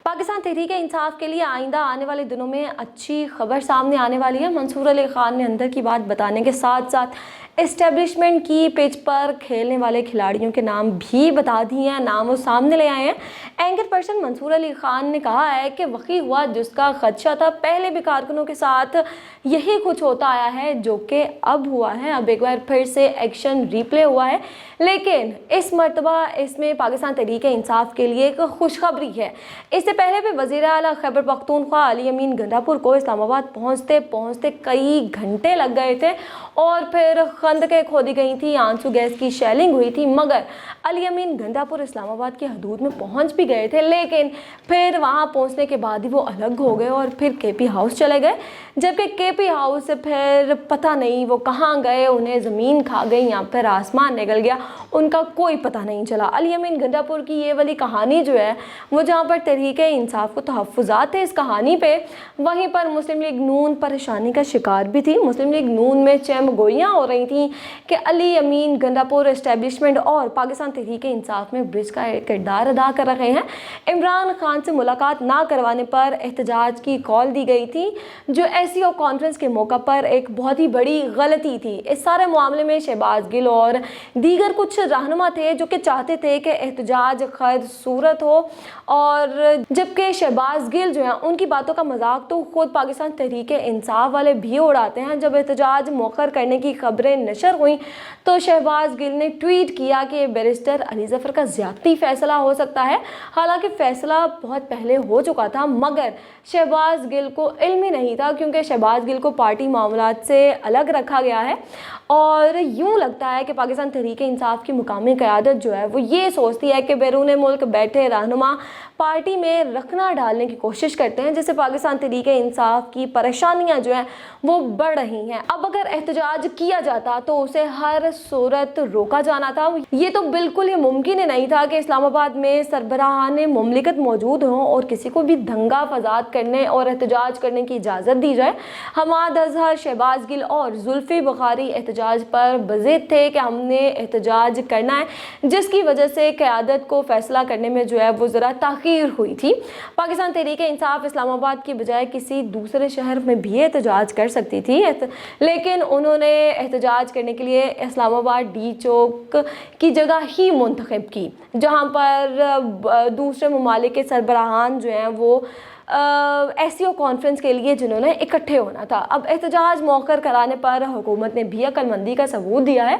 पाकिस्तान तहरीक इंसाफ के लिए आइंदा आने वाले दिनों में अच्छी खबर सामने आने वाली है। मंसूर अली खान ने अंदर की बात बताने के साथ साथ एस्टेब्लिशमेंट की पिच पर खेलने वाले खिलाड़ियों के नाम भी बता दिए हैं, नाम वो सामने ले आए हैं। एंकर पर्सन मंसूर अली खान ने कहा है कि वही हुआ जिसका खदशा था, पहले भी कारकुनों के साथ यही कुछ होता आया है जो कि अब हुआ है। अब एक बार फिर से एक्शन रिप्ले हुआ है, लेकिन इस मरतबा इसमें पाकिस्तान तहरीक इंसाफ के लिए एक खुशखबरी है। इससे पहले भी वज़ीर आला खैबर पख्तूनख्वा अली अमीन गंडापुर को इस्लामाबाद पहुँचते पहुँचते कई घंटे लग गए थे और फिर खंदकें खोदी गई थी, आंसू गैस की शेलिंग हुई थी, मगर अली अमीन गंडापुर इस्लामाबाद की हदूद में पहुँच भी गए थे, लेकिन फिर वहाँ पहुँचने के बाद ही वो अलग हो गए और फिर केपी हाउस चले गए। जबकि केपी हाउस से फिर पता नहीं वो कहाँ गए, उन्हें ज़मीन खा गई या फिर आसमान निकल गया, उनका कोई पता नहीं चला। अली अमीन गंडापुर की ये वाली कहानी जो है वो जहाँ पर तहरीक इंसाफ को तहफ़्फ़ुज़ात थे इस कहानी पे, वहीं पर मुस्लिम लीग नून परेशानी का शिकार भी थी। मुस्लिम लीग नून में चहमगोइयाँ हो रही थी कि अली अमीन गंडापुर इस्टेब्लिशमेंट और पाकिस्तान तहरीक इंसाफ में ब्रिज का किरदार अदा कर रहे हैं। इमरान खान से मुलाकात ना करवाने पर एहतजाज की कॉल दी गई थी, जो SCO कॉन्फ्रेंस के मौका पर एक बहुत ही बड़ी गलती थी। इस सारे मामले में शहबाज गिल और दीगर कुछ रहनुमा थे जो कि चाहते थे कि एहतजाज खैर सूरत हो, और जबकि शहबाज गिल जो हैं उनकी बातों का मजाक तो खुद पाकिस्तान तहरीक इंसाफ वाले भी उड़ाते हैं। जब एहतजाज मौखर करने की खबरें नशर हुई तो शहबाज गिल ने ट्वीट किया कि बैरिस्टर अली ज़फ़र का ज़्यादती फ़ैसला हो सकता है। हालांकि फ़ैसला बहुत पहले हो चुका था, मगर शहबाज गिल को इल्म ही नहीं था, क्योंकि शहबाज गिल को पार्टी मामलात से अलग रखा गया है। और यूँ लगता है कि पाकिस्तान तहरीक इंसाफ की मुकामी क़यादत जो है वो ये सोचती है कि बैरून मुल्क बैठे रहनुमा पार्टी में रखना डालने की कोशिश करते हैं, जिससे पाकिस्तान तहरीक इंसाफ की परेशानियां जो हैं वो बढ़ रही हैं। अब अगर एहतजाज किया जाता तो उसे हर सूरत रोका जाना था। ये तो बिल्कुल ही मुमकिन ही नहीं था कि इस्लामाबाद में सरबराहान मुमलिकत मौजूद हों और किसी को भी दंगा फसाद करने और एहतजाज करने की इजाज़त दी जाए। हमाद अजहर, शहबाज गिल और जुल्फ़ी बुखारी एहतजाज पर बज़िद थे कि हमने एहतजाज करना है, जिसकी वजह से क़यादत को फ़ैसला करने में जो है वो ज़रा ताख़ीर हुई थी। पाकिस्तान तहरीक इंसाफ इस्लामाबाद की बजाय किसी दूसरे शहर में भी एहतजाज कर सकती थी, लेकिन उन्होंने एहतजाज करने के लिए इस्लामाबाद डी चौक की जगह ही मुंतखब की, जहाँ पर दूसरे ममालिक के सरबराहान जो हैं वो SCO कॉन्फ्रेंस के लिए जिन्होंने इकट्ठे होना था। अब एहतजाज मौखर कराने पर हुकूमत ने भी अक्लमंदी का सबूत दिया है।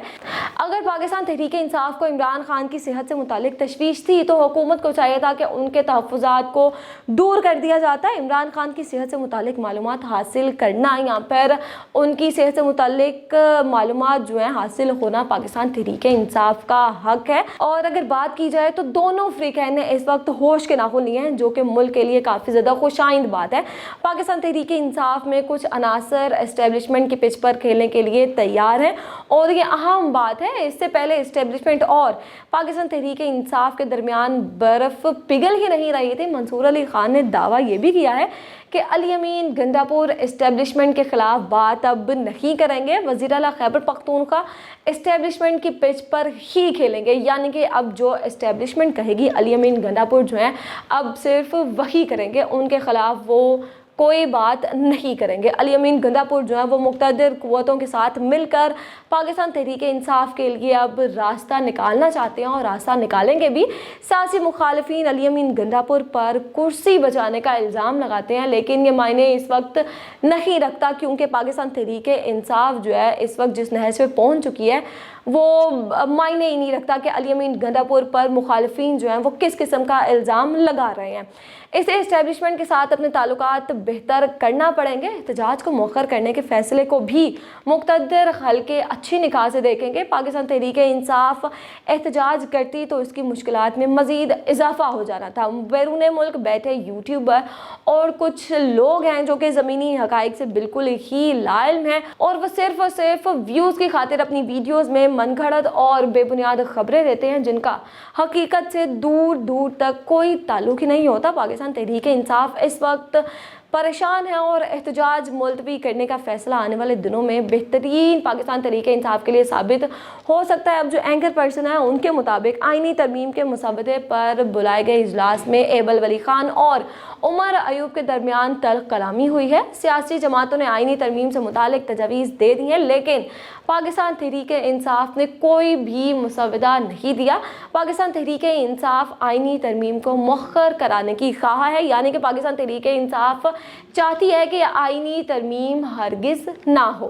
अगर पाकिस्तान तहरीक इंसाफ को इमरान खान की सेहत से मुतालिक तशवीश थी तो हुकूमत को चाहिए था कि उनके तहफ़्फ़ुज़ात को दूर कर दिया जाता। इमरान खान की सेहत से मुतालिक मालूमात हासिल करना या फिर उनकी सेहत से मुतालिक मालूमात जो है हासिल होना पाकिस्तान तहरीक इंसाफ का हक है। और अगर बात की जाए तो दोनों फ़रीक़ैन ने इस वक्त होश के नाखून लिए हैं, जो कि मुल्क के लिए काफ़ी ज़्यादा खुशाइंद बात है। पाकिस्तान तहरीक इंसाफ में कुछ अनासर एस्टेब्लिशमेंट की पिच पर खेलने के लिए तैयार हैं और ये अहम बात है। इससे पहले एस्टेब्लिशमेंट और पाकिस्तान तहरीक इंसाफ के दरमियान बर्फ़ पिघल ही नहीं रही थी। मंसूर अली खान ने दावा ये भी किया है कि अली अमीन गंडापुर एस्टेब्लिशमेंट के ख़िलाफ़ बात अब नहीं करेंगे। वज़ीर आला खैबर पख्तूनख्वा एस्टेब्लिशमेंट की पिच पर ही खेलेंगे, यानी कि अब जो एस्टेब्लिशमेंट कहेगी अली अमीन गंडापुर जो हैं अब सिर्फ वही करेंगे, उनके ख़िलाफ़ वो कोई बात नहीं करेंगे। अली अमीन गंडापुर जो है वो मुक़्तदर क़ुव्वतों के साथ मिलकर पाकिस्तान तहरीक इंसाफ के लिए अब रास्ता निकालना चाहते हैं और रास्ता निकालेंगे भी। सियासी मुखालिफिन अली अमीन गंडापुर पर कुर्सी बचाने का इल्ज़ाम लगाते हैं, लेकिन ये मायने इस वक्त नहीं रखता, क्योंकि पाकिस्तान तहरीक इंसाफ जो है इस वक्त जिस नहज पे पहुँच चुकी है वो मायने ही नहीं रखता कि अली अमीन गंडापुर पर मुखालिफिन जो हैं वो किस किस्म का इल्ज़ाम लगा रहे हैं। इसे इस्टेब्लिशमेंट के साथ अपने ताल्लुकात बेहतर करना पड़ेंगे। एहतजाज को मौखर करने के फ़ैसले को भी मुक़्तदर हल्के अच्छी निगाह से देखेंगे। पाकिस्तान तहरीक इंसाफ एहतजाज करती तो इसकी मुश्किलात में मज़ीद इजाफ़ा हो जाना था। बैरून मुल्क बैठे यूट्यूबर और कुछ लोग हैं जो कि ज़मीनी हक़ाइक़ से बिल्कुल ही लाइल्म हैं और वह सिर्फ़ और सिर्फ व्यूज़ की खातिर अपनी वीडियोज़ में मनगढ़ंत और बेबुनियाद खबरें देते हैं, जिनका हकीकत से दूर दूर तक कोई ताल्लुक़ ही नहीं होता। पाकिस्तान तहरीक इंसाफ इस वक्त परेशान हैं और एहतजाज मुलतवी करने का फ़ैसला आने वाले दिनों में बेहतरीन पाकिस्तान तहरीक इंसाफ के लिए साबित हो सकता है। अब जो एंकर पर्सन है उनके मुताबिक आइनी तरमीम के मसवदे पर बुलाए गए इजलास में एबल वली खान और उमर अयूब के दरमियान तल्ख कलामी हुई है। सियासी जमातों ने आइनी तरमीम से मुतालिक तजावीज़ दे दी हैं, लेकिन पाकिस्तान तहरीक इंसाफ ने कोई भी मसवदा नहीं दिया। पाकिस्तान तहरीक इंसाफ आइनी तरमीम को मौखर कराने की ख्वाह है, यानी कि पाकिस्तान तहरीक इंसाफ चाहती है कि आइनी तरमीम हरगिज़ ना हो।